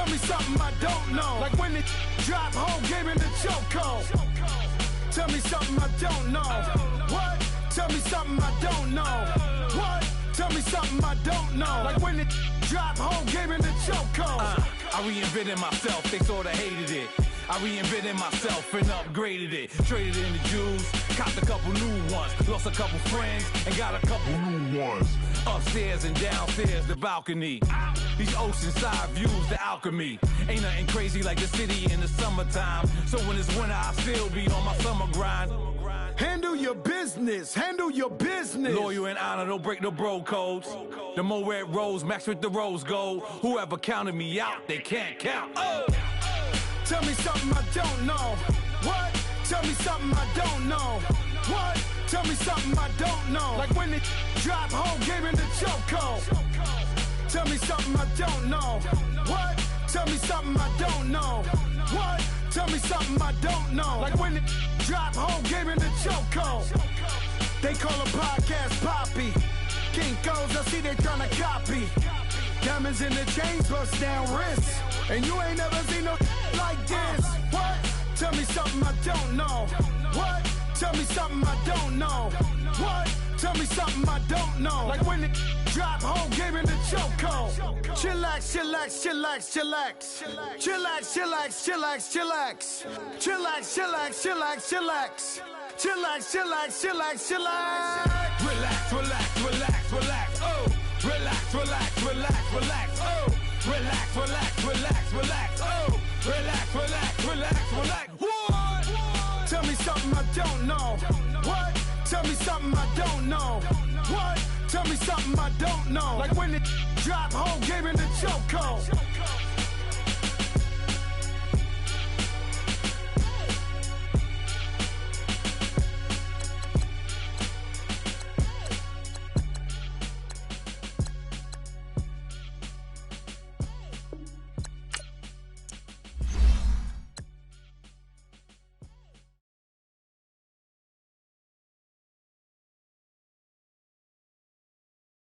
Tell me something I don't know. Like when it drop, whole game in the chokehold. Tell me something I don't know. What? Tell me something I don't know. What? Tell me something I don't know. Like when it drop, whole game in the chokehold. I reinvented myself, they sorta hated it. I reinvented myself and upgraded it. Traded in the Jews, copped a couple new ones. Lost a couple friends and got a couple new ones. Upstairs and downstairs, the balcony. These oceanside views, the alchemy. Ain't nothing crazy like the city in the summertime. So when it's winter, I still be on my summer grind. Handle your business, handle your business. Loyal and honor, don't break the bro codes. The more red rose, max with the rose gold. Whoever counted me out, they can't count. Oh! Tell me something I don't know. What? Tell me something I don't know. What? Tell me something I don't know. Like when it drop, whole game in the chokehold. Tell me something I don't know. What? Tell me something I don't know. What? Tell me something I don't know. Like when it drop, whole game in the chokehold. They call a podcast Poppy. Kinkos, I see they tryna copy. Diamonds in the chains, bust down wrists. And you ain't never seen no like this. What? Tell me something I don't know. What? Tell me something I don't know. What? Tell me something I don't know. Like when it drop, whole game in the chokehold. Chillax, chillax, chillax, chillax. Chillax, chillax, chillax, chillax. Chillax, chillax, chillax, chillax. Chillax, chillax, chillax, chillax. Relax, relax, relax, relax. Oh! Relax, relax, relax, relax. Oh! Relax, relax, relax, relax. Oh! Relax, relax, relax, relax. What? Tell me something I don't know. What? Tell me something I don't know. What? Tell me something I don't know. Like when it drop, whole game in the chokehold.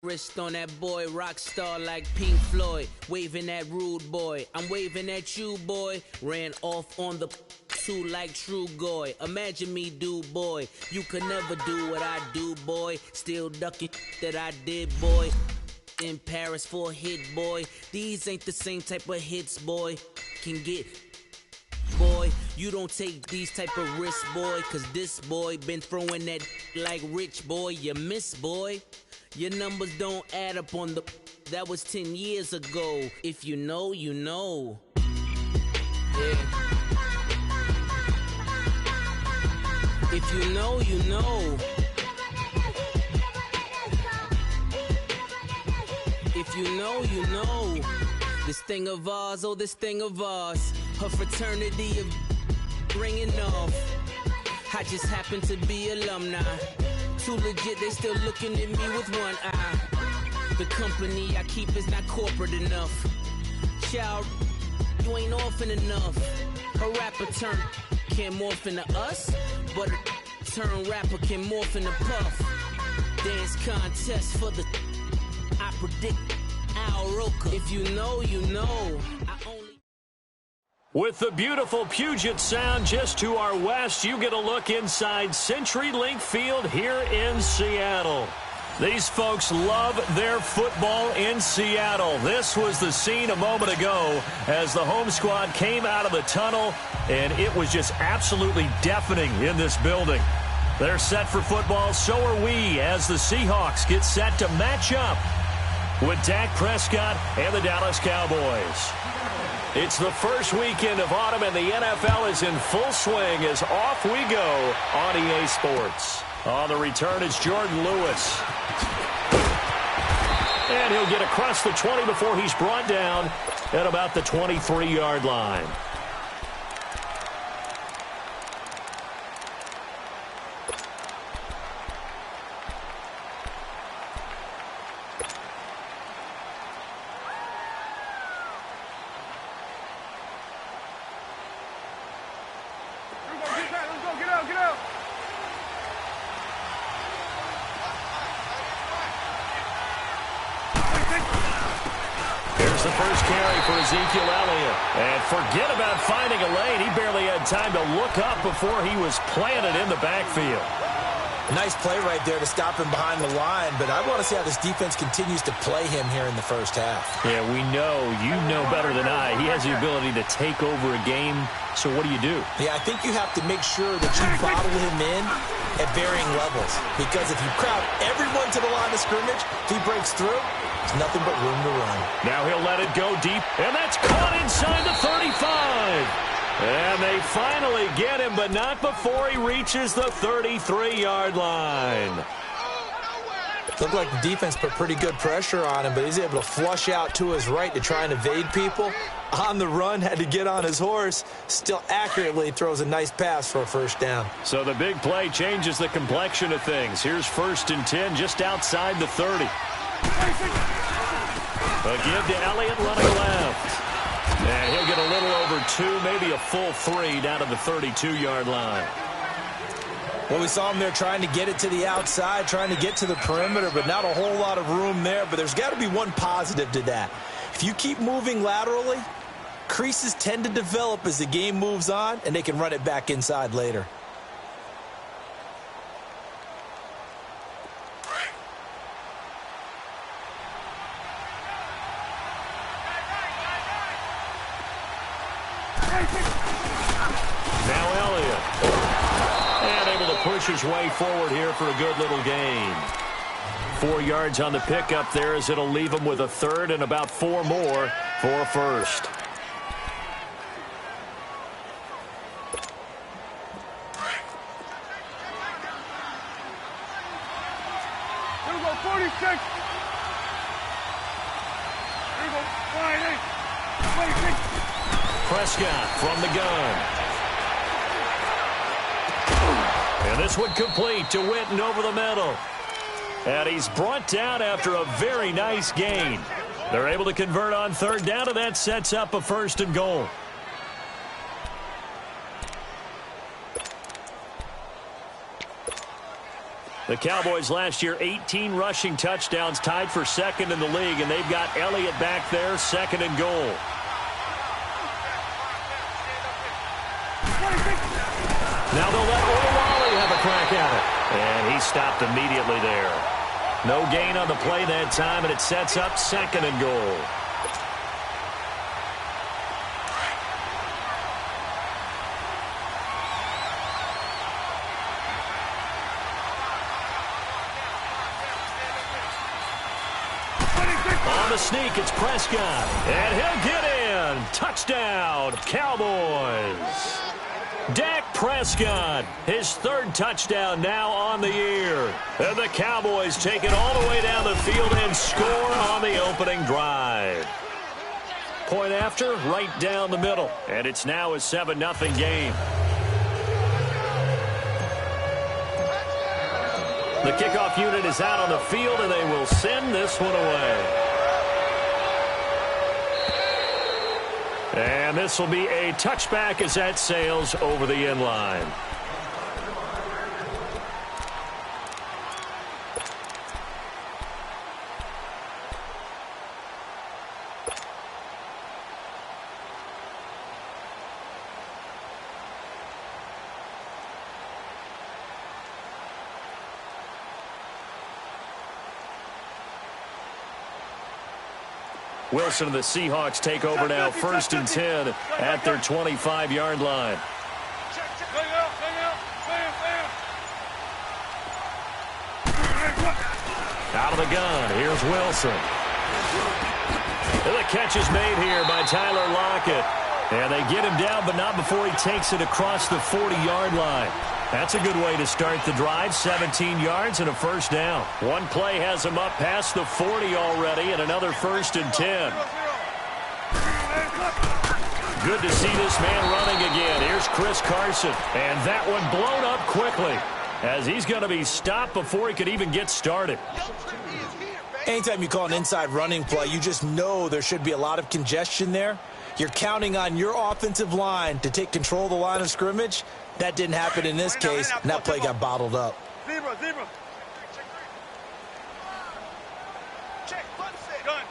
Wrist on that boy, rock star like Pink Floyd. Waving at rude boy, I'm waving at you boy. Ran off on the two like True Goy. Imagine me do boy, you could never do what I do boy. Still ducking that I did boy. In Paris for a hit boy. These ain't the same type of hits boy. Can get boy, you don't take these type of risks boy. Cause this boy been throwing that like rich boy. You miss boy. Your numbers don't add up on the... That was 10 years ago. If you know, you know. Yeah. If you know, you know. If you know, you know. This thing of ours, oh, this thing of ours. Her fraternity of ringing off. I just happen to be alumni. Too legit, they still looking at me with one eye. The company I keep is not corporate enough. Child, you ain't orphan enough. A rapper turn can't morph into us, but a turn rapper can morph into Puff. Dance contest for the I predict Al Roker. If you know, you know. I only... With the beautiful Puget Sound just to our west, you get a look inside CenturyLink Field here in Seattle. These folks love their football in Seattle. This was the scene a moment ago as the home squad came out of the tunnel, and it was just absolutely deafening in this building. They're set for football, so are we, as the Seahawks get set to match up with Dak Prescott and the Dallas Cowboys. It's the first weekend of autumn, and the NFL is in full swing as off we go on EA Sports. On the return, it's Jordan Lewis. And he'll get across the 20 before he's brought down at about the 23-yard line. The first carry for Ezekiel Elliott. And forget about finding a lane. He barely had time to look up before he was planted in the backfield. Nice play right there to stop him behind the line, but I want to see how this defense continues to play him here in the first half. Yeah, we know. You know better than I. He has the ability to take over a game, so what do you do? Yeah, I think you have to make sure that you bottle him in at varying levels, because if you crowd everyone to the line of scrimmage, if he breaks through, there's nothing but room to run. Now he'll let it go deep, and that's caught inside the 35. And they finally get him, but not before he reaches the 33-yard line. Looked like the defense put pretty good pressure on him, but he's able to flush out to his right to try and evade people. On the run, had to get on his horse. Still accurately throws a nice pass for a first down. So the big play changes the complexion of things. Here's 1st and 10 just outside the 30. A give to Elliott running left. And he'll get a little over 2, maybe a full 3 down to the 32-yard line. Well, we saw him there trying to get it to the outside, trying to get to the perimeter, but not a whole lot of room there. But there's got to be one positive to that. If you keep moving laterally, creases tend to develop as the game moves on, and they can run it back inside later. Now Elliott. And able to push his way forward here for a good little gain. 4 yards on the pickup there as it'll leave him with a 3rd and about 4 more for a first. Here we go, 46. Here we go, 26. Prescott from the gun. And this one complete to Witten over the middle. And he's brought down after a very nice gain. They're able to convert on 3rd down, and that sets up a 1st and goal. The Cowboys last year, 18 rushing touchdowns, tied for 2nd in the league, and they've got Elliott back there, 2nd and goal. Now they'll let Olawale have a crack at it. And he stopped immediately there. No gain on the play that time, and it sets up 2nd and goal. On the sneak, it's Prescott. And he'll get in. Touchdown, Cowboys. Dak Prescott, his 3rd touchdown now on the year. And the Cowboys take it all the way down the field and score on the opening drive. Point after, right down the middle. And it's now a 7-0 game. The kickoff unit is out on the field, and they will send this one away. And this will be a touchback as that sails over the end line. Wilson and the Seahawks take over now, 1st and 10 at their 25-yard line. Out of the gun, here's Wilson. And the catch is made here by Tyler Lockett. And they get him down, but not before he takes it across the 40-yard line. That's a good way to start the drive, 17 yards and a 1st down. One play has him up past the 40 already, and another 1st and 10. Good to see this man running again. Here's Chris Carson, and that one blown up quickly as he's going to be stopped before he could even get started. Anytime you call an inside running play, you just know there should be a lot of congestion there. You're counting on your offensive line to take control of the line of scrimmage. That didn't happen in this case, and that play got bottled up. Zebra. Check, gun.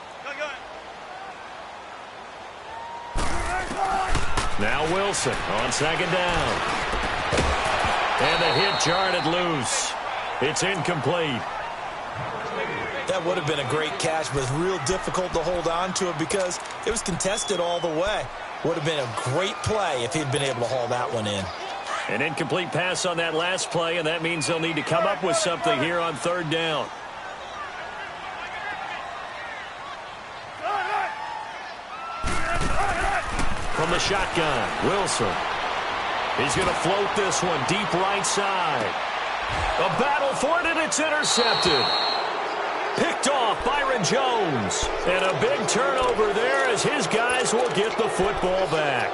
Now Wilson on second down. And the hit jarred it loose. It's incomplete. That would have been a great catch, but it's real difficult to hold on to it because it was contested all the way. Would have been a great play if he'd been able to haul that one in. An incomplete pass on that last play, and that means they'll need to come up with something here on third down. From the shotgun, Wilson. He's going to float this one deep right side. A battle for it, and it's intercepted. Picked off Byron Jones. And a big turnover there as his guys will get the football back.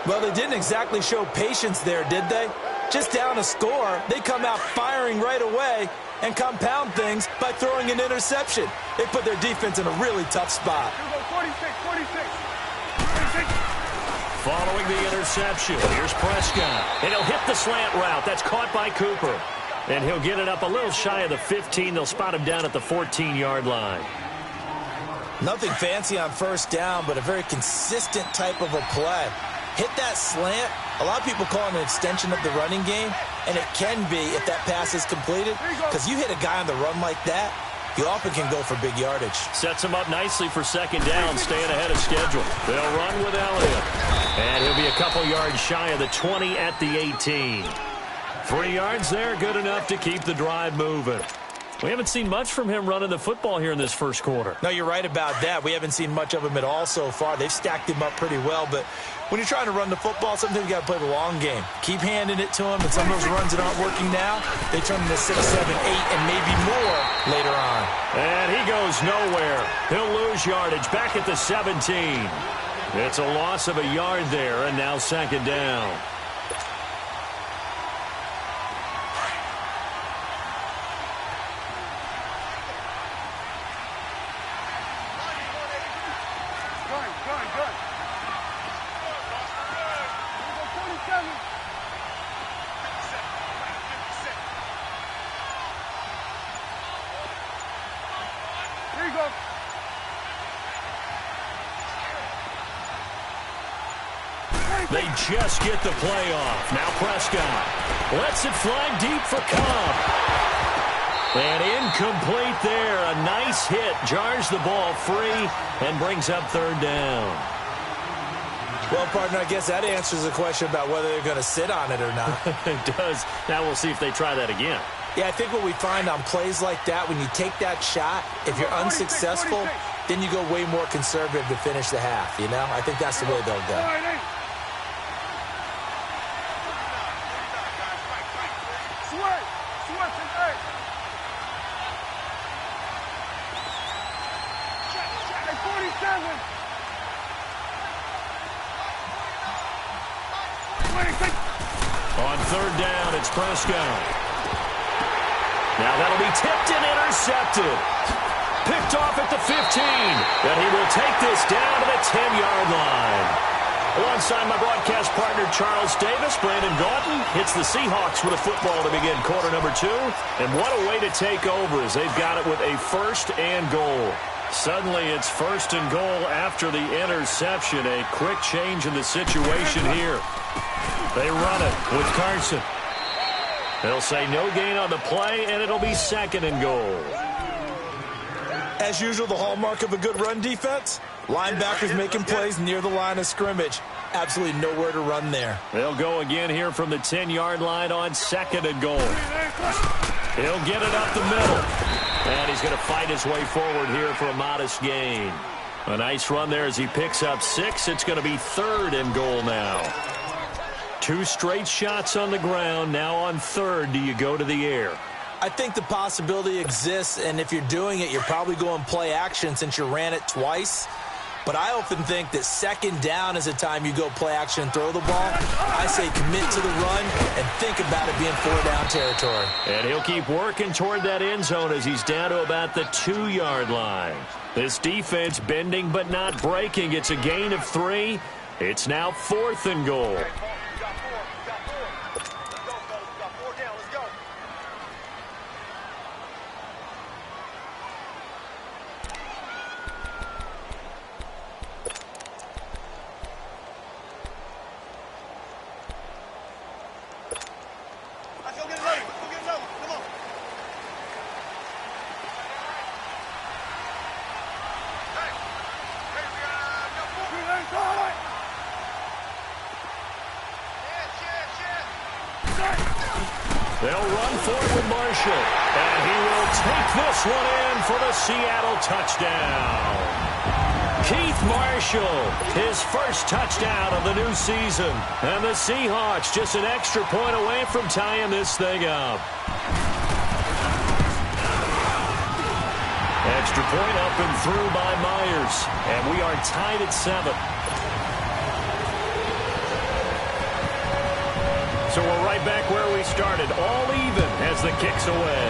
Well, they didn't exactly show patience there, did they? Just down a score, they come out firing right away and compound things by throwing an interception. They put their defense in a really tough spot. 46. Following the interception, here's Prescott. And he'll hit the slant route. That's caught by Cooper. And he'll get it up a little shy of the 15. They'll spot him down at the 14-yard line. Nothing fancy on first down, but a very consistent type of a play. Hit that slant. A lot of people call it an extension of the running game, and it can be if that pass is completed, because you hit a guy on the run like that, you often can go for big yardage. Sets him up nicely for second down, staying ahead of schedule. They'll run with Elliott. And he'll be a couple yards shy of the 20 at the 18. 3 yards there, good enough to keep the drive moving. We haven't seen much from him running the football here in this first quarter. No, you're right about that. We haven't seen much of him at all so far. They've stacked him up pretty well, but when you're trying to run the football, sometimes you got to play the long game. Keep handing it to him, and some of those runs that aren't working now, they turn into 6, 7, 8, and maybe more later on. And he goes nowhere. He'll lose yardage back at the 17. It's a loss of a yard there, and now second down. They just get the play off. Now Prescott lets it fly deep for Cobb. And incomplete there. A nice hit. Jars the ball free and brings up third down. Well, partner, I guess that answers the question about whether they're going to sit on it or not. It does. Now we'll see if they try that again. Yeah, I think what we find on plays like that, when you take that shot, if you're unsuccessful, then you go way more conservative to finish the half, you know? I think that's the way they'll go. On third down, it's Prescott. Now that'll be tipped and intercepted. Picked off at the 15. And he will take this down to the 10-yard line. Alongside my broadcast partner, Charles Davis, Brandon Gaudin hits the Seahawks with a football to begin quarter number 2. And what a way to take over as they've got it with a first and goal. Suddenly it's first and goal after the interception. A quick change in the situation here. They run it with Carson. They'll say no gain on the play, and it'll be second and goal. As usual, the hallmark of a good run defense, linebackers making plays near the line of scrimmage. Absolutely nowhere to run there. They'll go again here from the 10-yard line on second and goal. He'll get it up the middle. And he's going to fight his way forward here for a modest gain. A nice run there as he picks up 6. It's going to be third and goal now. 2 straight shots on the ground. Now on third, do you go to the air? I think the possibility exists, and if you're doing it, you're probably going play action since you ran it twice. But I often think that second down is a time you go play action and throw the ball. I say commit to the run and think about it being 4-down territory. And he'll keep working toward that end zone as he's down to about the 2-yard line. This defense bending but not breaking. It's a gain of 3. It's now fourth and goal. They'll run for it with Marshall. And he will take this one in for the Seattle touchdown. Keith Marshall, his first touchdown of the new season. And the Seahawks just an extra point away from tying this thing up. Extra point up and through by Myers. And we are tied at 7. So we're right back where we started, all even as the kick's away.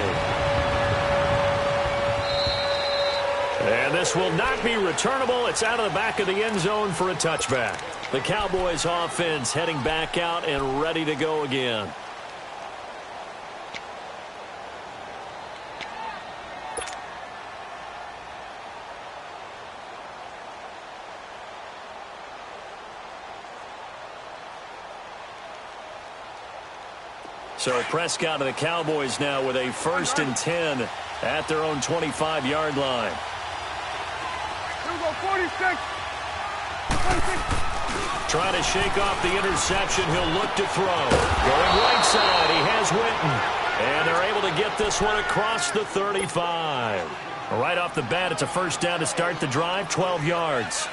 And this will not be returnable. It's out of the back of the end zone for a touchback. The Cowboys offense heading back out and ready to go again. So Prescott and the Cowboys now with a 1st and 10 at their own 25-yard line. Here we go, 46. Trying to shake off the interception. He'll look to throw. Going right side. He has Witten. And they're able to get this one across the 35. Right off the bat, it's a 1st down to start the drive, 12 yards.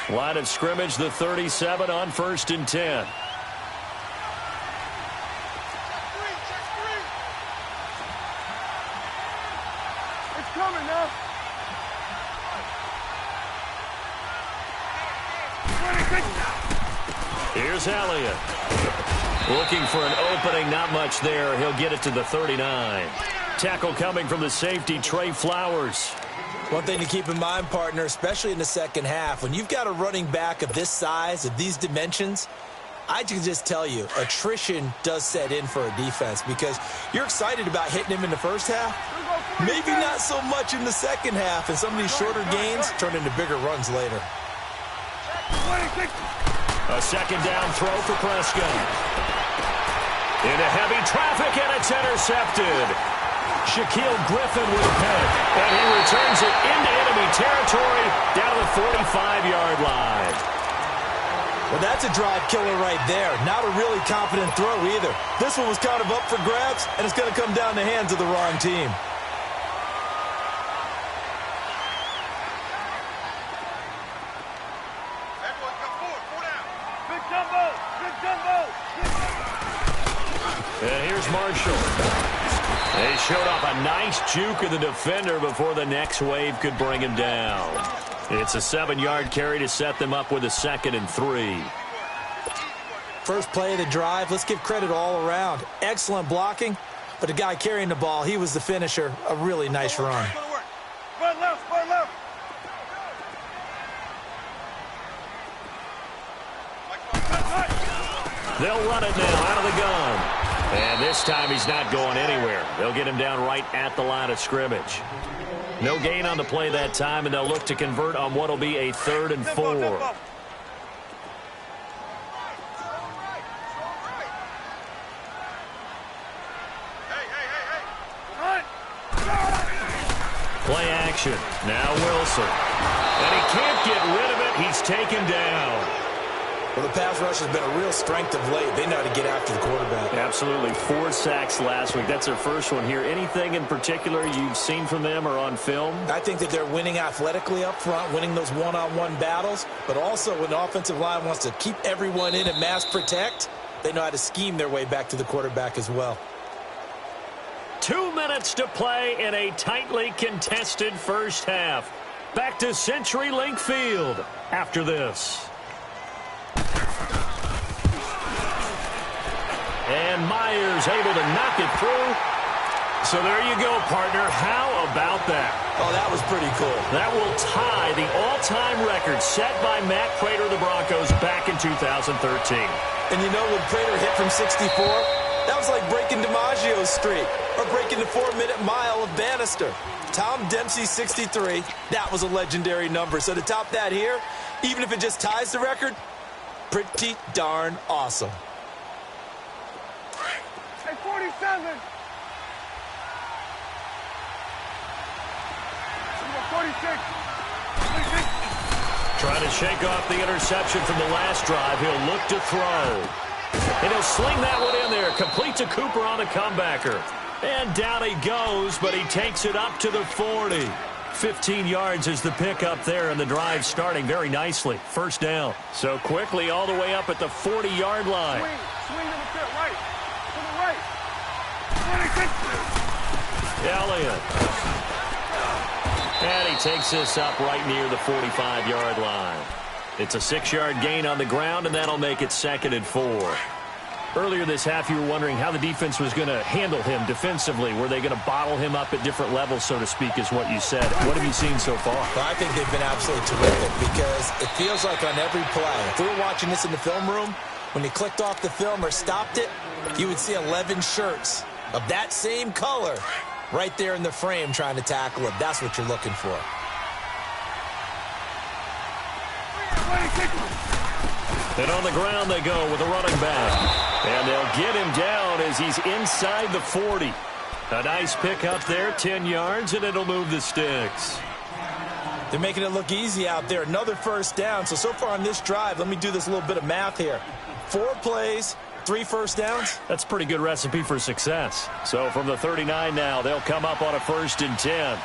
Line of scrimmage, the 37 on 1st and 10. Coming now. 26. Here's Elliott. Looking for an opening, not much there. He'll get it to the 39. Tackle coming from the safety, Trey Flowers. One thing to keep in mind, partner, especially in the second half, when you've got a running back of this size, of these dimensions, I can just tell you, attrition does set in for a defense because you're excited about hitting him in the first half. Maybe not so much in the second half, and some of these shorter gains turn into bigger runs later. A 2nd down throw for Prescott. Into heavy traffic, and it's intercepted. Shaquille Griffin with a pick, and he returns it into enemy territory down to the 45-yard line. Well, that's a drive killer right there. Not a really confident throw either. This one was kind of up for grabs, and it's going to come down the hands of the wrong team. And here's Marshall. They showed off a nice juke of the defender before the next wave could bring him down. It's a 7-yard carry to set them up with a 2nd and 3. First play of the drive, let's give credit all around. Excellent blocking, but the guy carrying the ball, he was the finisher. A really nice run. Right left, right left. They'll run it now out of the gun. And this time he's not going anywhere. They'll get him down right at the line of scrimmage. No gain on the play that time, and they'll look to convert on what will be a 3rd and 4. Play action. Now Wilson. And he can't get rid of it. He's taken down. Well, the pass rush has been a real strength of late. They know how to get after the quarterback. Absolutely. 4 sacks last week. That's their first one here. Anything in particular you've seen from them or on film? I think that they're winning athletically up front, winning those one-on-one battles, but also when the offensive line wants to keep everyone in and mass protect, they know how to scheme their way back to the quarterback as well. 2 minutes to play in a tightly contested first half. Back to CenturyLink Field after this. And Myers able to knock it through. So there you go, partner. How about that? Oh, that was pretty cool. That will tie the all-time record set by Matt Prater of the Broncos back in 2013. And you know when Prater hit from 64? That was like breaking DiMaggio's streak or breaking the 4-minute mile of Bannister. Tom Dempsey, 63. That was a legendary number. So to top that here, even if it just ties the record, pretty darn awesome. Hey, 47. 46. Trying to shake off the interception from the last drive. He'll look to throw. And he'll sling that one in there. Complete to Cooper on the comebacker. And down he goes, but he takes it up to the 40. 15 yards is the pickup there, and the drive starting very nicely. First down. So quickly all the way up at the 40-yard line. Swing to the pit, right. To the right. 26. Elliott. And he takes this up right near the 45-yard line. It's a 6-yard gain on the ground, and that'll make it 2nd and 4. Earlier this half, you were wondering how the defense was going to handle him defensively. Were they going to bottle him up at different levels, so to speak, is what you said. What have you seen so far? Well, I think they've been absolutely terrific because it feels like on every play, if we were watching this in the film room, when you clicked off the film or stopped it, you would see 11 shirts of that same color right there in the frame trying to tackle him. That's what you're looking for. And on the ground they go with a running back. And they'll get him down as he's inside the 40. A nice pickup there, 10 yards, and it'll move the sticks. They're making it look easy out there. Another first down. So far on this drive, let me do this little bit of math here. 4 plays, 3 first downs. That's a pretty good recipe for success. So from the 39 now, they'll come up on a 1st and 10.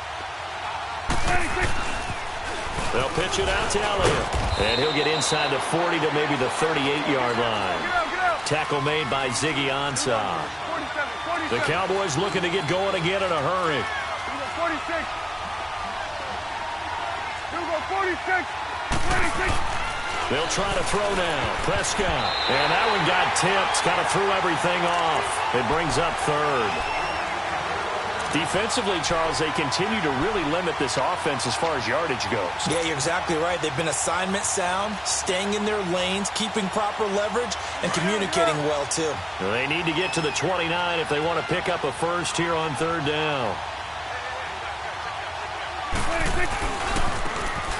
They'll pitch it out to Elliott. And he'll get inside the 40 to maybe the 38-yard line. Tackle made by Ziggy Ansah. The Cowboys looking to get going again in a hurry. 46. 46. 26. They'll try to throw now. Prescott. And that one got tipped. Kind of threw everything off. It brings up 3rd. Defensively, Charles, they continue to really limit this offense as far as yardage goes. Yeah, you're exactly right. They've been assignment sound, staying in their lanes, keeping proper leverage, and communicating well, too. They need to get to the 29 if they want to pick up a first here on 3rd down.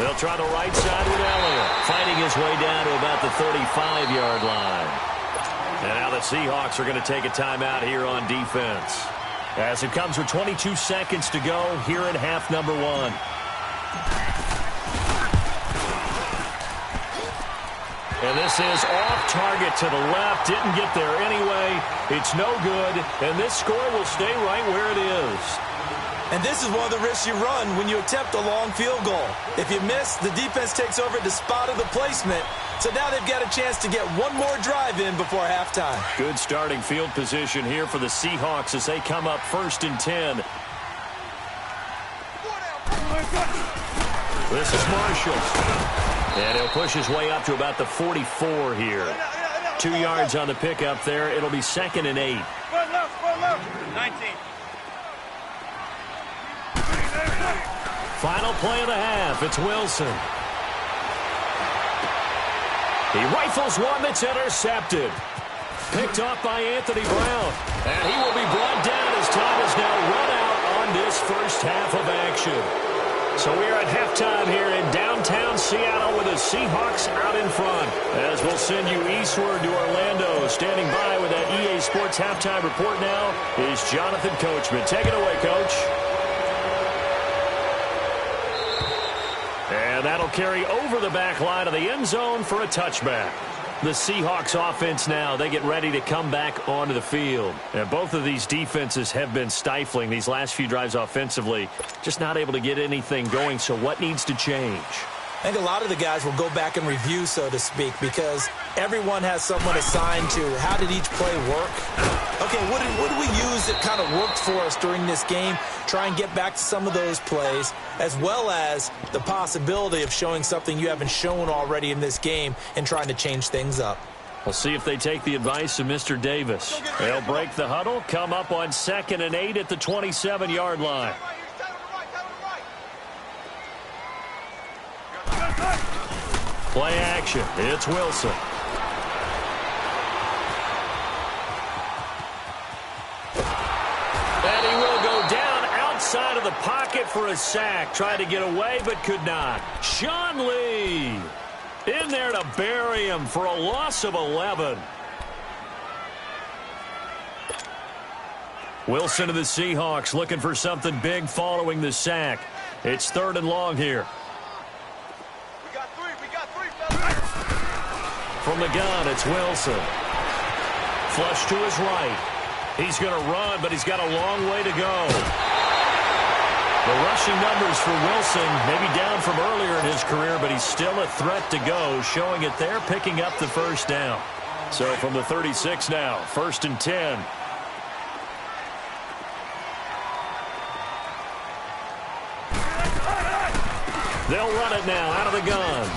They'll try the right side with Elliott, fighting his way down to about the 35-yard line. And now the Seahawks are going to take a timeout here on defense, as it comes with 22 seconds to go here in half number 1. And this is off target to the left. Didn't get there anyway. It's no good. And this score will stay right where it is. And this is one of the risks you run when you attempt a long field goal. If you miss, the defense takes over at the spot of the placement. So now they've got a chance to get one more drive in before halftime. Good starting field position here for the Seahawks as they come up 1st and 10. This is Marshall. And he'll push his way up to about the 44 here. 2 yards on the pickup there. It'll be 2nd and 8. 19. Final play of the half. It's Wilson. He rifles one that's intercepted. Picked off by Anthony Brown. And he will be brought down as time is now run out on this first half of action. So we are at halftime here in downtown Seattle with the Seahawks out in front. As we'll send you eastward to Orlando. Standing by with that EA Sports halftime report now is Jonathan Coachman. Take it away, Coach. And that'll carry over the back line of the end zone for a touchback. The Seahawks offense now, they get ready to come back onto the field. And both of these defenses have been stifling these last few drives offensively. Just not able to get anything going, so what needs to change? I think a lot of the guys will go back and review, so to speak, because everyone has someone assigned to how did each play work. Okay, what did we use that kind of worked for us during this game? Try and get back to some of those plays, as well as the possibility of showing something you haven't shown already in this game and trying to change things up. We'll see if they take the advice of Mr. Davis. They'll break the huddle, come up on 2nd and 8 at the 27-yard line. Play action. It's Wilson. And he will go down outside of the pocket for a sack. Tried to get away, but could not. Sean Lee in there to bury him for a loss of 11. Wilson of the Seahawks looking for something big following the sack. It's 3rd and long here. We got three, fellas. From the gun, it's Wilson. Flush to his right. He's going to run, but he's got a long way to go. The rushing numbers for Wilson, maybe down from earlier in his career, but he's still a threat to go, showing it there, picking up the first down. So from the 36 now, 1st and 10. They'll run it now out of the gun.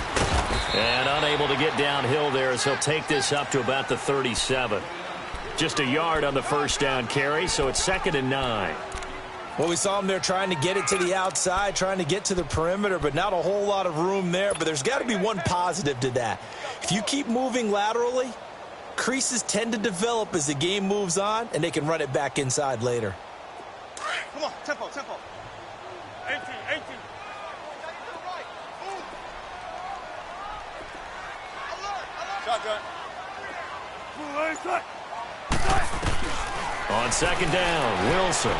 And unable to get downhill there as he'll take this up to about the 37. Just a yard on the first down carry, so it's 2nd and 9. Well, we saw him there trying to get it to the outside, trying to get to the perimeter, but not a whole lot of room there. But there's got to be one positive to that. If you keep moving laterally, creases tend to develop as the game moves on, and they can run it back inside later. Come on, tempo, tempo. 18, 18. Shotgun. On 2nd down, Wilson.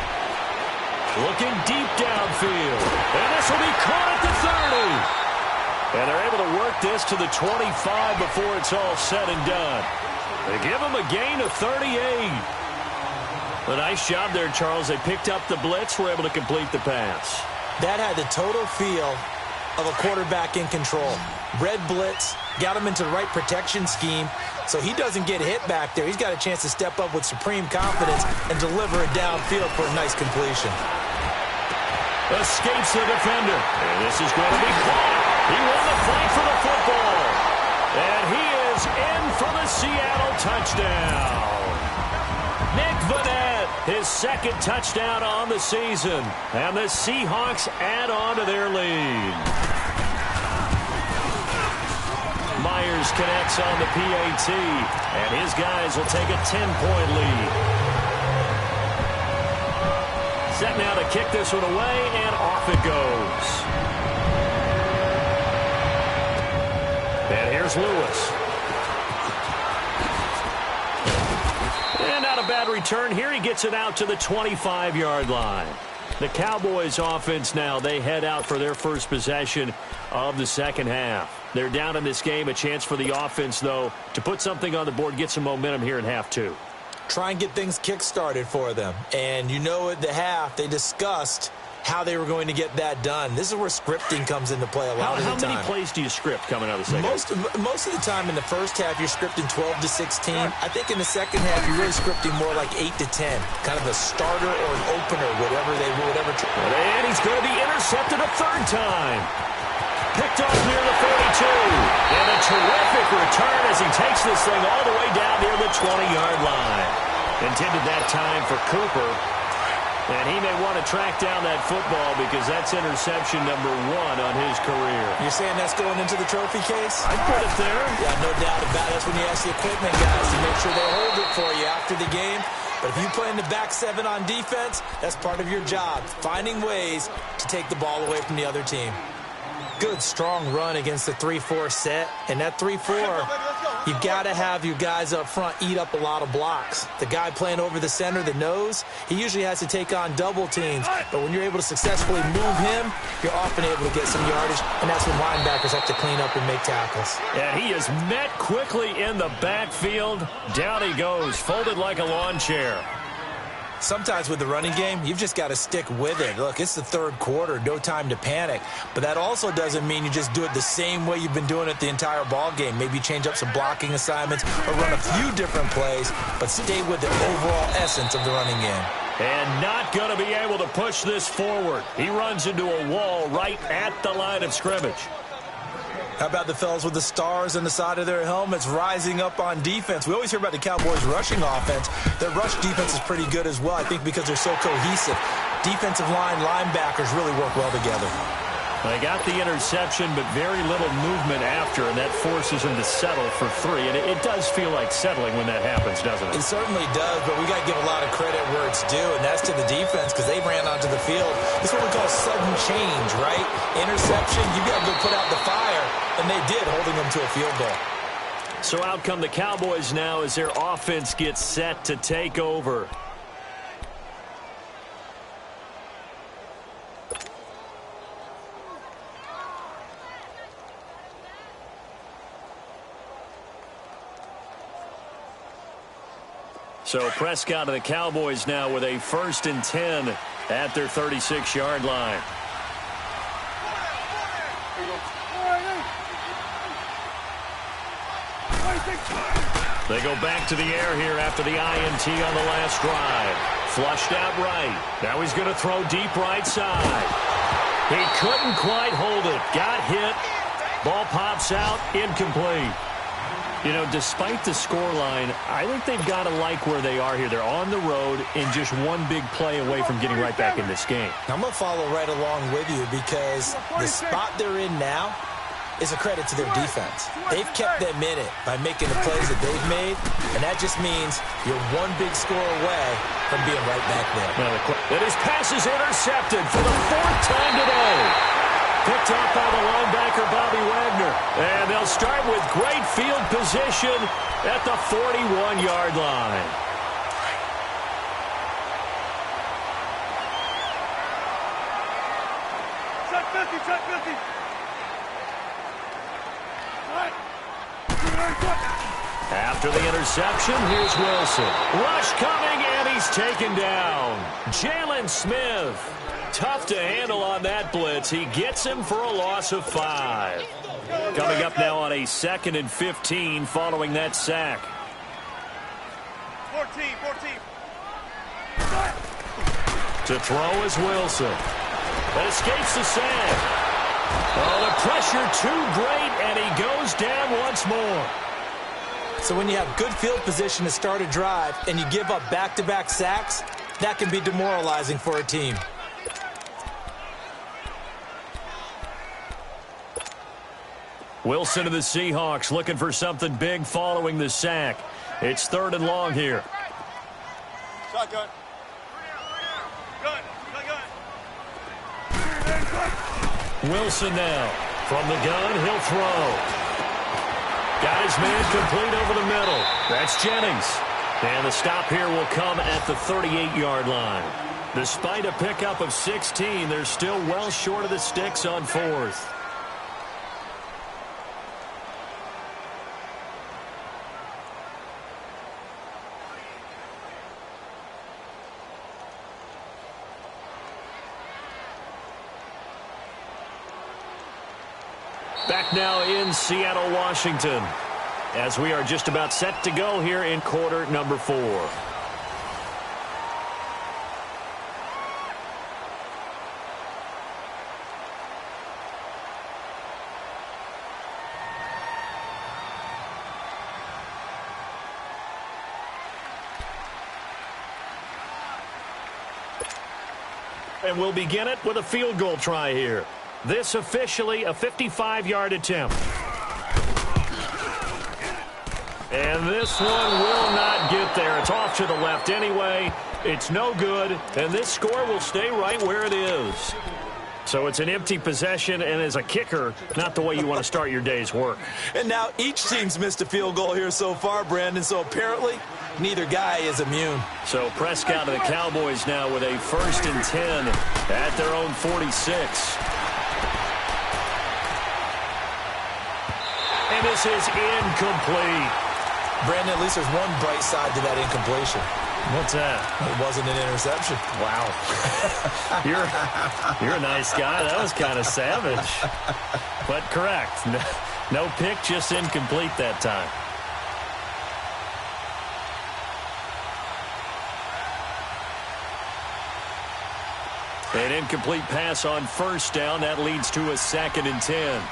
Looking deep downfield. And this will be caught at the 30. And they're able to work this to the 25 before it's all said and done. They give him a gain of 38. A nice job there, Charles. They picked up the blitz, were able to complete the pass. That had the total feel of a quarterback in control. Red blitz, got him into the right protection scheme, so he doesn't get hit back there. He's got a chance to step up with supreme confidence and deliver it downfield for a nice completion. Escapes the defender. And this is going to be caught. He won the fight for the football. And he is in for the Seattle touchdown. Nick Vanette, his 2nd touchdown on the season. And the Seahawks add on to their lead. Myers connects on the PAT, and his guys will take a 10-point lead. Set now to kick this one away, and off it goes. And here's Lewis. And not a bad return here. He gets it out to the 25-yard line. The Cowboys offense now, they head out for their first possession of the second half. They're down in this game. A chance for the offense, though, to put something on the board, get some momentum here in half two. Try and get things kick-started for them. And you know at the half, they discussed how they were going to get that done. This is where scripting comes into play a lot of the time. How many plays do you script coming out of the second half? Most of the time in the first half, you're scripting 12 to 16. I think in the second half, you're really scripting more like 8 to 10. Kind of a starter or an opener, whatever. And he's going to be intercepted a 3rd time. Picked off near the 42. And a terrific return as he takes this thing all the way down near the 20-yard line. Intended that time for Cooper. And he may want to track down that football because that's interception number 1 on his career. You're saying that's going into the trophy case? I'd put it there. Yeah, no doubt about it. That's when you ask the equipment guys to make sure they hold it for you after the game. But if you play in the back 7 on defense, that's part of your job, finding ways to take the ball away from the other team. Good, strong run against the 3-4 set. And that 3-4, you've got to have your guys up front eat up a lot of blocks. The guy playing over the center, the nose, he usually has to take on double teams. But when you're able to successfully move him, you're often able to get some yardage. And that's when linebackers have to clean up and make tackles. And he is met quickly in the backfield. Down he goes, folded like a lawn chair. Sometimes with the running game, you've just got to stick with it. Look, it's the 3rd quarter, no time to panic. But that also doesn't mean you just do it the same way you've been doing it the entire ball game. Maybe change up some blocking assignments or run a few different plays, but stay with the overall essence of the running game. And not going to be able to push this forward. He runs into a wall right at the line of scrimmage. How about the fellas with the stars on the side of their helmets rising up on defense? We always hear about the Cowboys' rushing offense. Their rush defense is pretty good as well, I think, because they're so cohesive. Defensive line, linebackers really work well together. They got the interception, but very little movement after, and that forces them to settle for 3. And it does feel like settling when that happens, doesn't it? It certainly does, but we got to give a lot of credit where it's due, and that's to the defense because they ran onto the field. This is what we call sudden change, right? Interception, you got to go put out the fire, and they did, holding them to a field goal. So out come the Cowboys now as their offense gets set to take over. So Prescott and the Cowboys now with a 1st and 10 at their 36-yard line. They go back to the air here after the INT on the last drive. Flushed out right. Now he's going to throw deep right side. He couldn't quite hold it. Got hit. Ball pops out. Incomplete. You know, despite the scoreline, I think they've got to like where they are here. They're on the road and just one big play away from getting right back in this game. I'm going to follow right along with you because the spot they're in now is a credit to their defense. They've kept them in it by making the plays that they've made, and that just means you're one big score away from being right back there. And his pass is intercepted for the 4th time today. Picked up by the linebacker, Bobby Wagner. And they'll start with great field position at the 41-yard line. Check 50, check 50. After the interception, here's Wilson. Rush coming, and he's taken down. Jalen Smith. Tough to handle on that blitz. He gets him for a loss of 5. Coming up now on a 2nd and 15 following that sack. 14. To throw is Wilson. But escapes the sack. Oh, the pressure too great, and he goes down once more. So when you have good field position to start a drive and you give up back-to-back sacks, that can be demoralizing for a team. Wilson to the Seahawks looking for something big following the sack. It's 3rd and long here. Shotgun. Gun. Wilson now. From the gun, he'll throw. Got his man complete over the middle. That's Jennings. And the stop here will come at the 38-yard line. Despite a pickup of 16, they're still well short of the sticks on 4th. Back now in Seattle, Washington, as we are just about set to go here in quarter number 4. And we'll begin it with a field goal try here. This officially a 55-yard attempt. And this one will not get there. It's off to the left anyway. It's no good, and this score will stay right where it is. So it's an empty possession, and as a kicker, not the way you want to start your day's work. And now each team's missed a field goal here so far, Brandon, so apparently neither guy is immune. So Prescott and the Cowboys now with a 1st and 10 at their own 46. And this is incomplete. Brandon, at least there's one bright side to that incompletion. What's that? It wasn't an interception. Wow. You're a nice guy. That was kind of savage. But correct. No pick, just incomplete that time. An incomplete pass on 1st down. That leads to a 2nd and 10.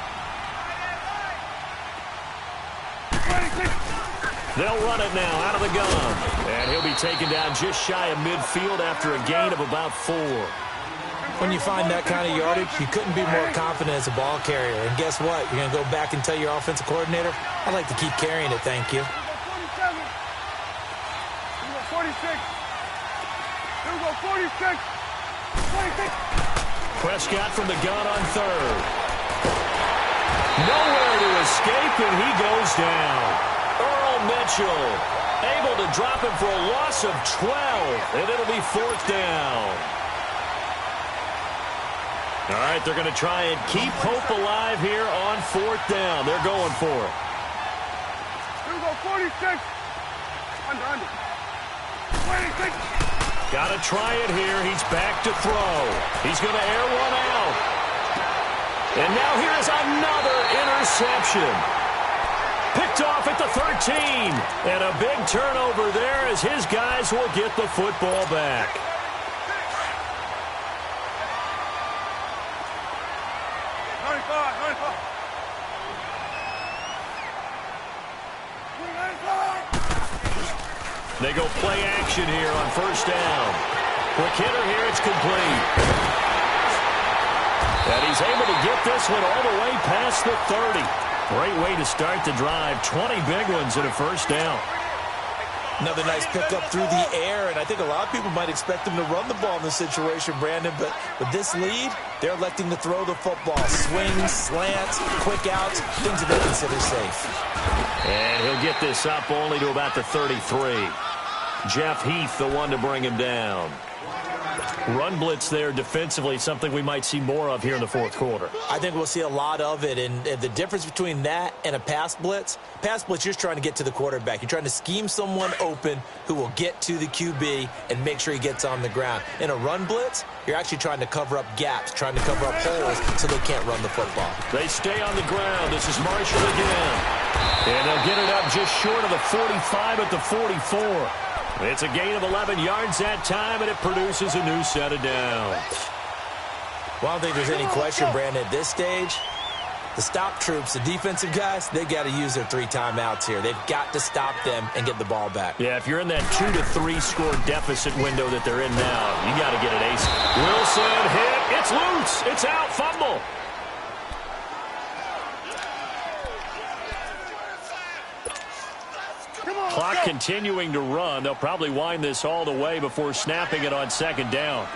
They'll run it now out of the gun. And he'll be taken down just shy of midfield after a gain of about 4. When you find that kind of yardage, you couldn't be more confident as a ball carrier. And guess what? You're going to go back and tell your offensive coordinator, I'd like to keep carrying it, thank you. 46. Here we go, 46. 46. Prescott from the gun on 3rd. Nowhere to escape, and he goes down. Mitchell able to drop him for a loss of 12, and it'll be 4th down. All right, they're going to try and keep hope alive here on 4th down. They're going for it. Here we go, 46. Under. Got to try it here. He's back to throw. He's going to air one out. And now here's another interception. Picked off at the 13. And a big turnover there as his guys will get the football back. They go play action here on first down. Quick hitter here, it's complete. And he's able to get this one all the way past the 30. Great way to start the drive. 20 big ones at a first down. Another nice pickup through the air, and I think a lot of people might expect him to run the ball in this situation, Brandon, but with this lead, they're electing to throw the football. Swings, slants, quick outs, things that they consider safe. And he'll get this up only to about the 33. Jeff Heath, the one to bring him down. Run blitz there defensively, something we might see more of here in the fourth quarter. I think we'll see a lot of it, and the difference between that and a pass blitz, you're just trying to get to the quarterback. You're trying to scheme someone open who will get to the QB and make sure he gets on the ground. In a run blitz, you're actually trying to cover up gaps, trying to cover up holes so they can't run the football. They stay on the ground. This is Marshall again. And they'll get it up just short of the 45 at the 44. It's a gain of 11 yards that time, and it produces a new set of downs. Well, I don't think there's any question, Brandon, at this stage, the stop troops, the defensive guys, they've got to use their 3 timeouts here. They've got to stop them and get the ball back. Yeah, if you're in that 2 to 3 score deficit window that they're in now, you got to get it ace. Wilson hit. It's loose. It's out. Fumble. Clock continuing to run. They'll probably wind this all the way before snapping it on second down.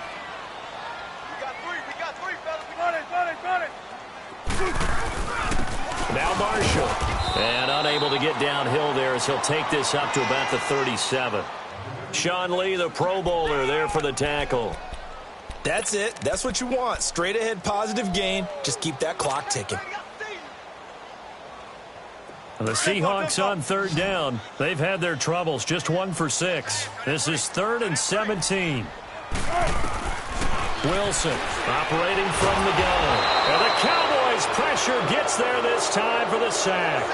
We got three, fellas. Got it. Now Marshall. And unable to get downhill there as he'll take this up to about the 37. Sean Lee, the Pro Bowler, there for the tackle. That's it. That's what you want. Straight ahead positive gain. Just keep that clock ticking. The Seahawks on third down. They've had their troubles, just 1 for 6. This is 3rd and 17. Wilson operating from the gun. And the Cowboys' pressure gets there this time for the sack.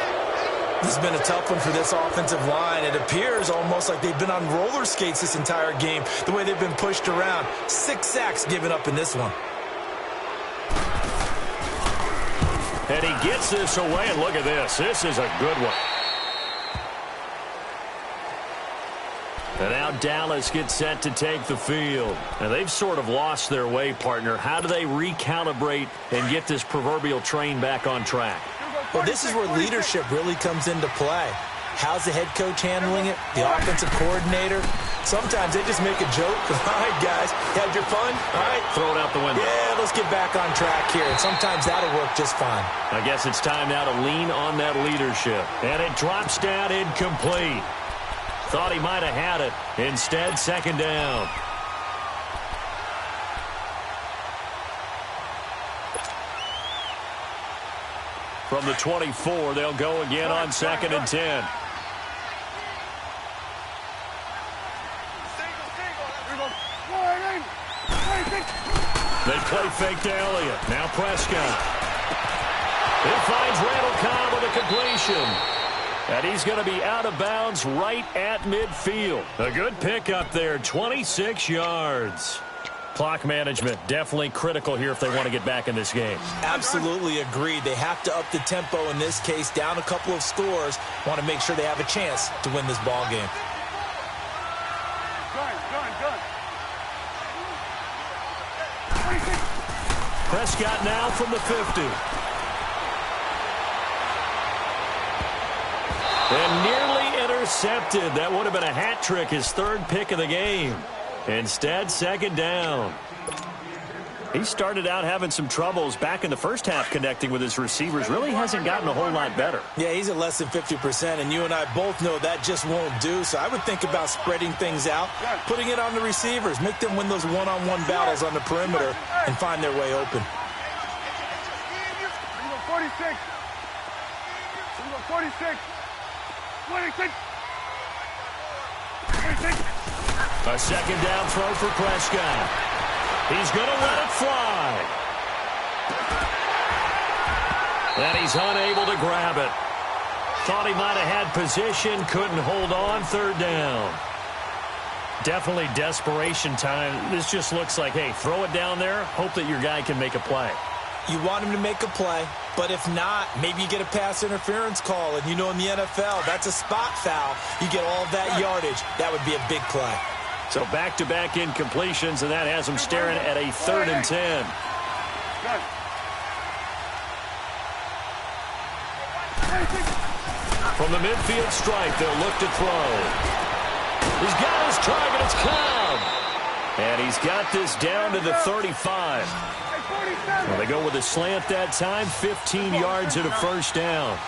This has been a tough one for this offensive line. It appears almost like they've been on roller skates this entire game, the way they've been pushed around. 6 sacks given up in this one. And he gets this away, and look at this. This is a good one. And now Dallas gets set to take the field. And they've sort of lost their way, partner. How do they recalibrate and get this proverbial train back on track? Well, this is where leadership really comes into play. How's the head coach handling it? The offensive coordinator? Sometimes they just make a joke. All right, guys, you had your fun? All right. Throw it out the window. Yeah, let's get back on track here. And sometimes that'll work just fine. I guess it's time now to lean on that leadership. And it drops down incomplete. Thought he might have had it. Instead, second down. From the 24, they'll go again on 2nd and 10. They play fake to Elliott. Now Prescott. He finds Randall Cobb with a completion. And he's going to be out of bounds right at midfield. A good pickup there, 26 yards. Clock management definitely critical here if they want to get back in this game. Absolutely agreed. They have to up the tempo in this case, down a couple of scores. Want to make sure they have a chance to win this ball game. Prescott now from the 50. And nearly intercepted. That would have been a hat trick, his 3rd pick of the game. Instead, second down. He started out having some troubles back in the first half connecting with his receivers. Really hasn't gotten a whole lot better. Yeah, he's at less than 50%, and you and I both know that just won't do. So I would think about spreading things out, putting it on the receivers, make them win those one-on-one battles on the perimeter and find their way open. 46. 46. 26. 26. A second down throw for Prescott. He's going to let it fly. And he's unable to grab it. Thought he might have had position, couldn't hold on, third down. Definitely desperation time. This just looks like, hey, throw it down there, hope that your guy can make a play. You want him to make a play, but if not, maybe you get a pass interference call. And you know in the NFL, that's a spot foul. You get all of that yardage. That would be a big play. So back-to-back incompletions, and that has him staring at a 3rd and 10. From the midfield stripe, they'll look to throw. He's got his target. It's Cobb. And he's got this down to the 35. Well, they go with a slant that time, 15 yards and a first down.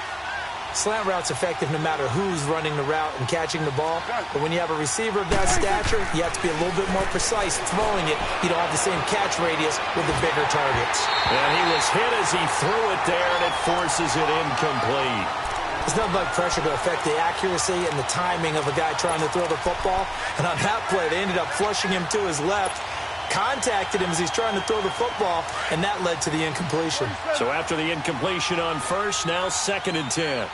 Slant route's effective no matter who's running the route and catching the ball. But when you have a receiver of that stature, you have to be a little bit more precise throwing it. You don't have the same catch radius with the bigger targets. And he was hit as he threw it there, and it forces it incomplete. There's nothing like pressure to affect the accuracy and the timing of a guy trying to throw the football. And on that play, they ended up flushing him to his left, contacted him as he's trying to throw the football, and that led to the incompletion. So after the incompletion on first, now 2nd and 10.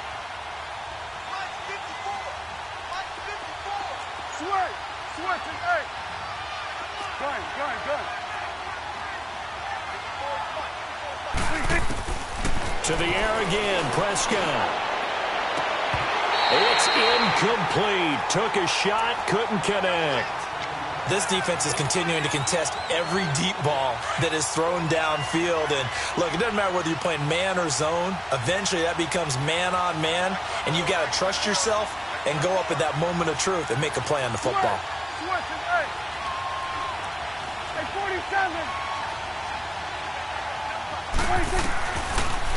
To the air again, Prescott. It's incomplete. Took a shot, couldn't connect. This defense is continuing to contest every deep ball that is thrown downfield. And look, it doesn't matter whether you're playing man or zone. Eventually that becomes man on man, and you've got to trust yourself and go up at that moment of truth and make a play on the football.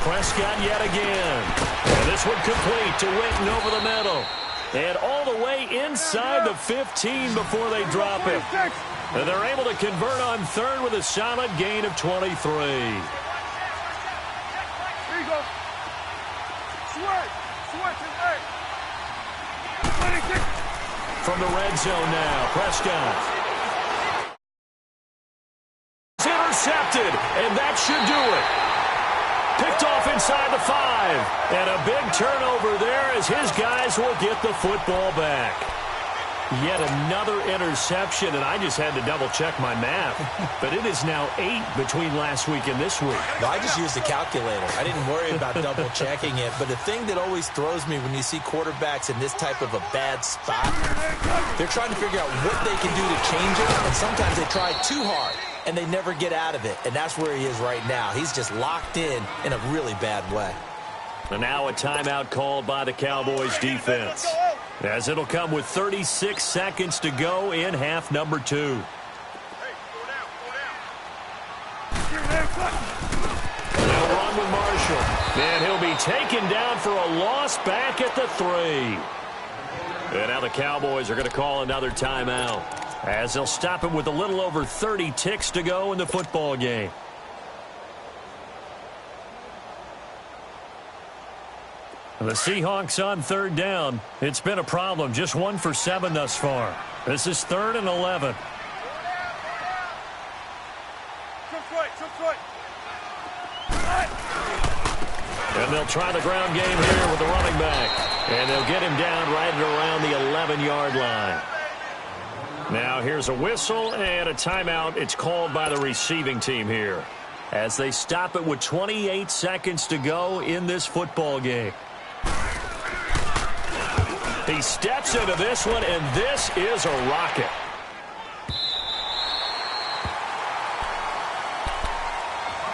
Prescott yet again. And this one complete to Witten over the middle. And all the way inside the 15 before they drop it. And they're able to convert on third with a solid gain of 23. Here you go. From the red zone now, Prescott. It's intercepted, and that should do it. Picked off inside the 5. And a big turnover there as his guys will get the football back. Yet another interception, and I just had to double-check my math. But it is now 8 between last week and this week. No, I just used a calculator. I didn't worry about double-checking it. But the thing that always throws me when you see quarterbacks in this type of a bad spot, they're trying to figure out what they can do to change it, and sometimes they try too hard, and they never get out of it. And that's where he is right now. He's just locked in a really bad way. And now a timeout called by the Cowboys defense, as it'll come with 36 seconds to go in half number 2. They'll run with Marshall. And he'll be taken down for a loss back at the 3. And now the Cowboys are going to call another timeout, as they'll stop him with a little over 30 ticks to go in the football game. The Seahawks on third down. It's been a problem. Just 1 for 7 thus far. This is 3rd and 11. And they'll try the ground game here with the running back. And they'll get him down right at around the 11-yard line. Now here's a whistle and a timeout. It's called by the receiving team here, as they stop it with 28 seconds to go in this football game. He steps into this one, and this is a rocket.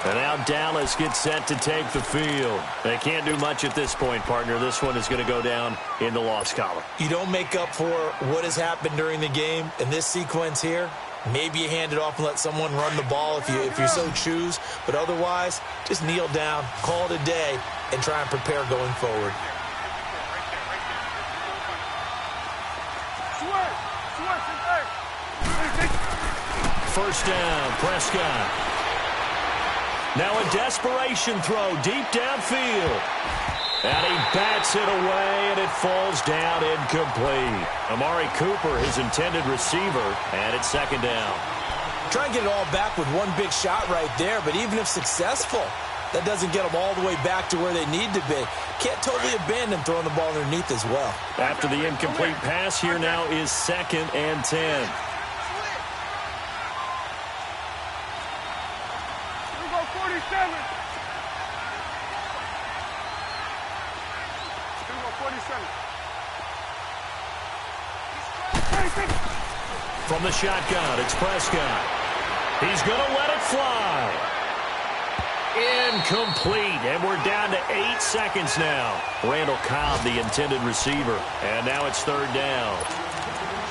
And now Dallas gets set to take the field. They can't do much at this point, partner. This one is going to go down in the loss column. You don't make up for what has happened during the game in this sequence here. Maybe you hand it off and let someone run the ball if you so choose. But otherwise, just kneel down, call it a day, and try and prepare going forward. First down, Prescott. Now a desperation throw deep downfield. And he bats it away, and it falls down incomplete. Amari Cooper, his intended receiver, and it's second down. Try and get it all back with one big shot right there, but even if successful, that doesn't get them all the way back to where they need to be. Can't totally abandon throwing the ball underneath as well. After the incomplete pass, here now is 2nd and 10. From the shotgun, it's Prescott. He's going to let it fly. Incomplete, and we're down to 8 seconds now. Randall Cobb, the intended receiver, and now it's 3rd down.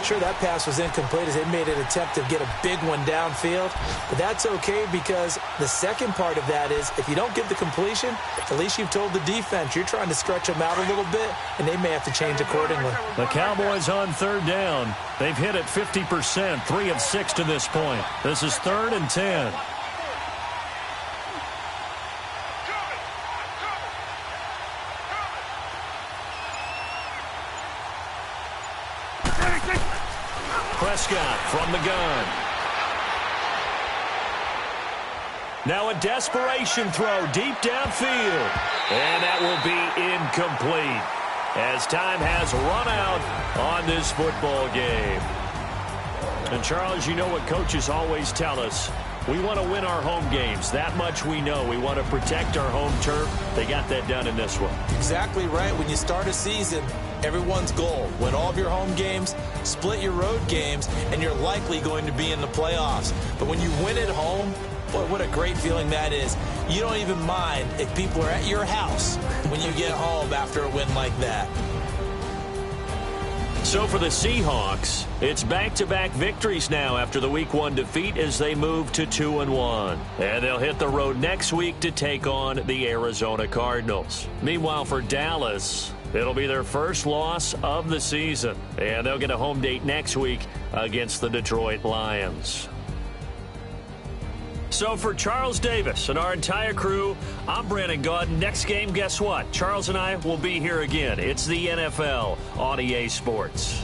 Sure, that pass was incomplete as they made an attempt to get a big one downfield, but that's okay because the second part of that is if you don't get the completion, at least you've told the defense you're trying to stretch them out a little bit, and they may have to change accordingly. The Cowboys on 3rd down. They've hit it 50%, 3 of 6 to this point. This is 3rd and 10. Prescott from the gun. Now a desperation throw deep downfield. And that will be incomplete as time has run out on this football game. And Charles, you know what coaches always tell us. We want to win our home games. That much we know. We want to protect our home turf. They got that done in this one. Exactly right. When you start a season, everyone's goal, win all of your home games, split your road games, and you're likely going to be in the playoffs. But when you win at home, boy, what a great feeling that is. You don't even mind if people are at your house when you get home after a win like that. So for the Seahawks, it's back-to-back victories now after the Week 1 defeat as they move to 2-1. And they'll hit the road next week to take on the Arizona Cardinals. Meanwhile, for Dallas, it'll be their first loss of the season. And they'll get a home date next week against the Detroit Lions. So for Charles Davis and our entire crew, I'm Brandon Gaudin. Next game, guess what? Charles and I will be here again. It's the NFL on EA Sports.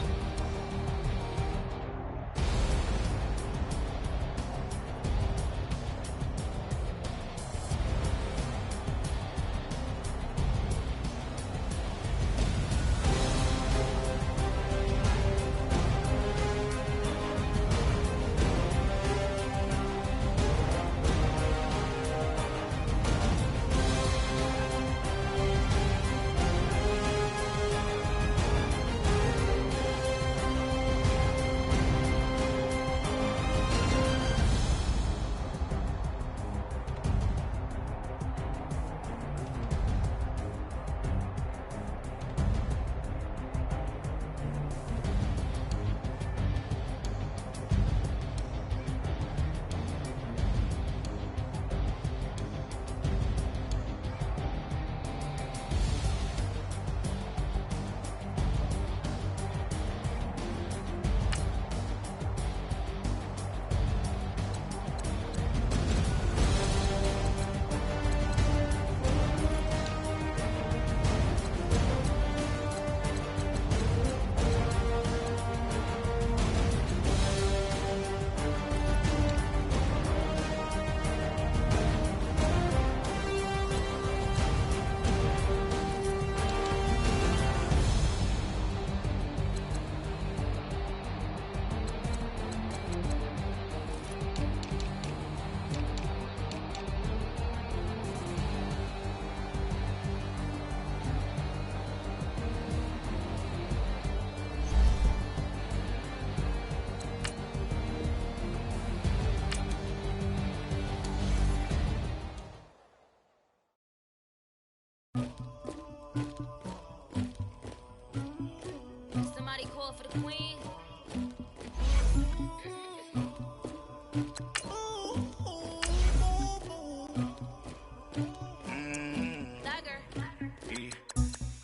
Somebody call for the queen.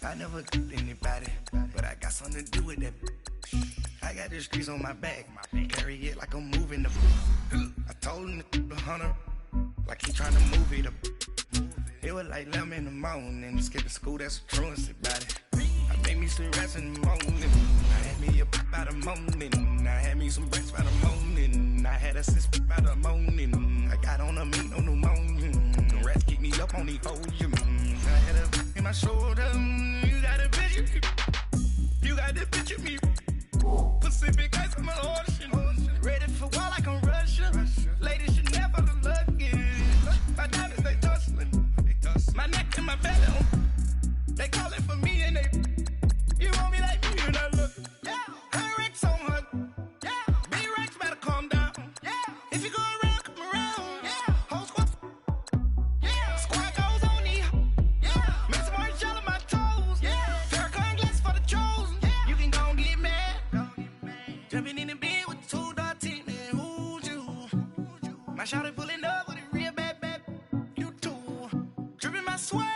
I never anybody, but I got something to do with that. I got the streets on my back, carry it like I'm moving the. I told him to 100, like he trying to move it up. It It was like 11 in the morning. Skipping school, that's a truancy about it. I made me some rest in the morning. I had me up by the morning. I had me some breakfast by the morning. I had a sis by the morning. I got on a meat, no pneumonia. The rats keep me up on the podium. I had a in my shoulder. You got a picture. You got the picture me. Pacific ice on my ocean. Ready for war like I'm Russian. Ladies should never look lucky. My diamonds, they tussling. My neck and my belly. They calling for me and they. You want me like me and I look. Yeah. Her Rex on her. Yeah. Big Rex better calm down. Yeah. If you go around, come around. Yeah. Whole squad. Yeah. Squad goes on me. Yeah. Make some more gel on my toes. Yeah. Farrakhan glass for the chosen. Yeah. You can go and get mad. Jumping in the bed with 2 dark teeth, man. Who's you? My shawty pulling up with a real bad. You too. Dripping my swag.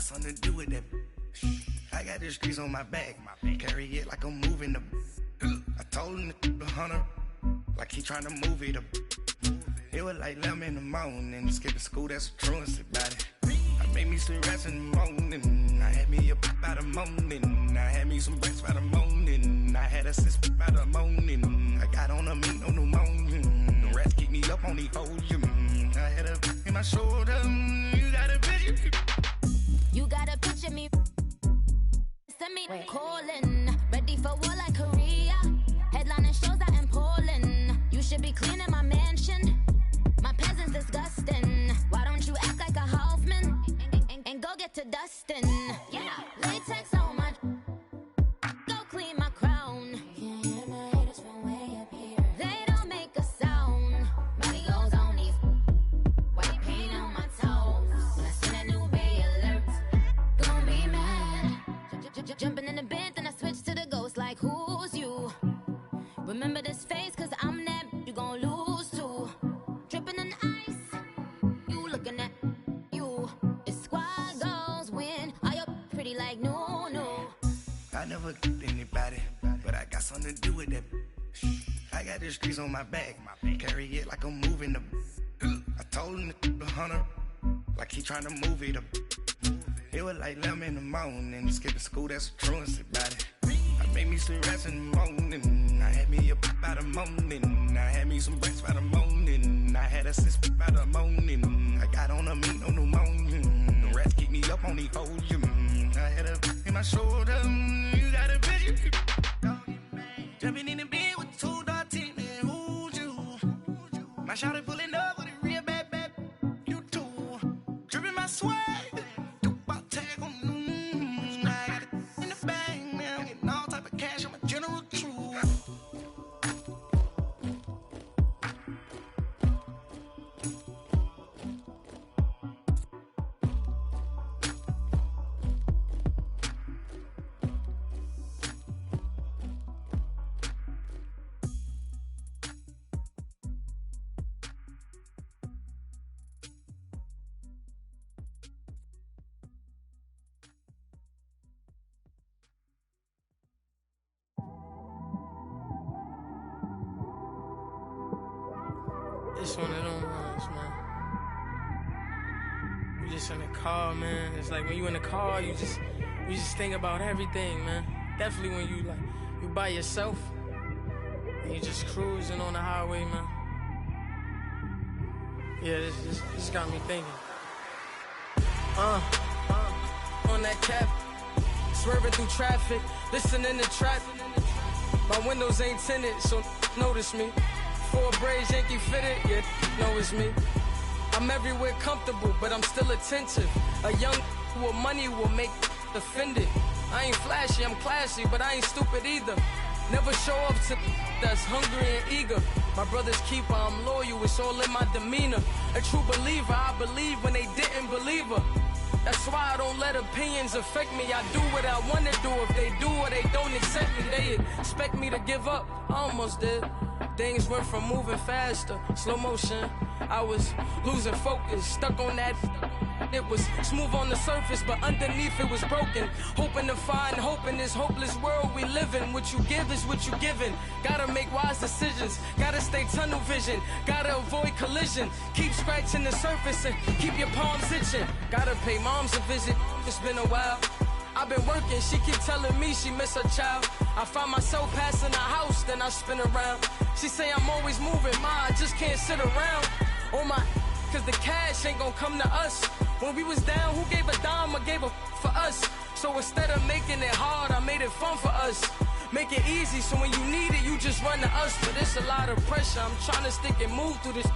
Something to do with that. I got the streets on my back. Carry it like I'm moving the. I told him to hunter, like he trying to move it up. It was like 11 in the morning. Skipping school, that's a truancy about it. I made me some rest in the morning. I had me up by the morning. I had me some breakfast by the morning. I had a sis by the morning. I got on a meat, no pneumonia. The rats keep me up on the podium. I had a in my shoulder. You got a picture. You gotta picture me. Send me calling. Ready for war like Korea. Headlining shows out in Poland. You should be cleaning my mansion. My peasants disgusting. Why don't you act like a Hoffman and go get to dustin'? Yeah, latex on my. Go clean my crown. Can't hear my haters from way up here. They don't make a sound. Money goes on these. White paint on my toes. When I send a new Bay alert. Gonna be mad. Jumping in the bed, then I switch to the ghost like who's you? Remember this face, cause I'm that you gon' lose too. Dripping in ice, you looking at you. It's squad goals win. Are you pretty like no? I never did anybody, but I got something to do with that. I got the streets on my back. Carry it like I'm moving the. I told him to hunter, like he trying to move it up. It was like 11 in the morning. Skipping school, that's a truancy about it. I made me some rest in the morning. I had me up by the morning. I had me some breakfast by the morning. I had a sis by the morning. I got on a meat, no pneumonia. The rats keep me up on the podium. I had a in my shoulder. You got a picture. Jumping in the bed with 2 dark teeth, man. Who's you? My shawty pulling up with a real bad. You too. Dripping my swag. It's one of them ones, man. You just in the car, man. It's like when you in the car, you just think about everything, man. Definitely when you by yourself and you just cruising on the highway, man. Yeah, this got me thinking. On that cap, swerving through traffic, listening to trap. My windows ain't tinted, so notice me. 4 braids, Yankee fitted, yeah, know it's me. I'm everywhere comfortable, but I'm still attentive. A young with money will make offended. I ain't flashy, I'm classy, but I ain't stupid either. Never show up to that's hungry and eager. My brother's keeper, I'm loyal, it's all in my demeanor. A true believer, I believe when they didn't believe her. That's why I don't let opinions affect me. I do what I want to do. If they do or they don't accept me, they expect me to give up. I almost did. Things went from moving faster, slow motion. I was losing focus, stuck on that. It was smooth on the surface, but underneath it was broken. Hoping to find hope in this hopeless world we live in. What you give is what you given. Gotta make wise decisions, gotta stay tunnel vision, gotta avoid collision. Keep scratching the surface and keep your palms itching. Gotta pay moms a visit, it's been a while. I've been working, she keep telling me she miss her child. I find myself passing the house, then I spin around. She say I'm always moving, ma, I just can't sit around. Oh my, cause the cash ain't gon' come to us. When we was down, who gave a dime or gave a for us? So instead of making it hard, I made it fun for us. Make it easy, so when you need it, you just run to us. But it's a lot of pressure, I'm trying to stick and move through this.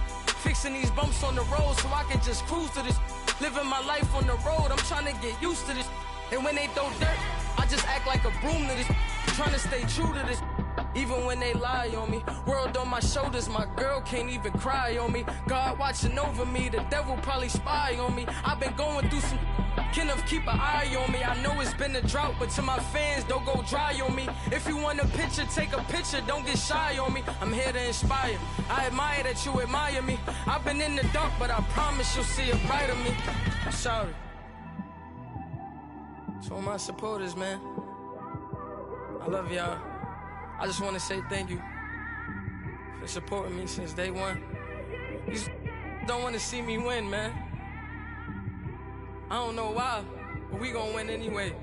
Fixing these bumps on the road so I can just cruise to this. Living my life on the road, I'm trying to get used to this. And when they throw dirt, I just act like a broom to this. Trying to stay true to this. Even when they lie on me, world on my shoulders, my girl can't even cry on me. God watching over me, the devil probably spy on me. I've been going through some, Kenneth keep an eye on me. I know it's been a drought, but to my fans, don't go dry on me. If you want a picture, take a picture, don't get shy on me. I'm here to inspire, I admire that you admire me. I've been in the dark, but I promise you'll see a brighter me. I'm sorry. To all my supporters, man, I love y'all. I just want to say thank you for supporting me since day one. You don't want to see me win, man. I don't know why, but we gonna win anyway.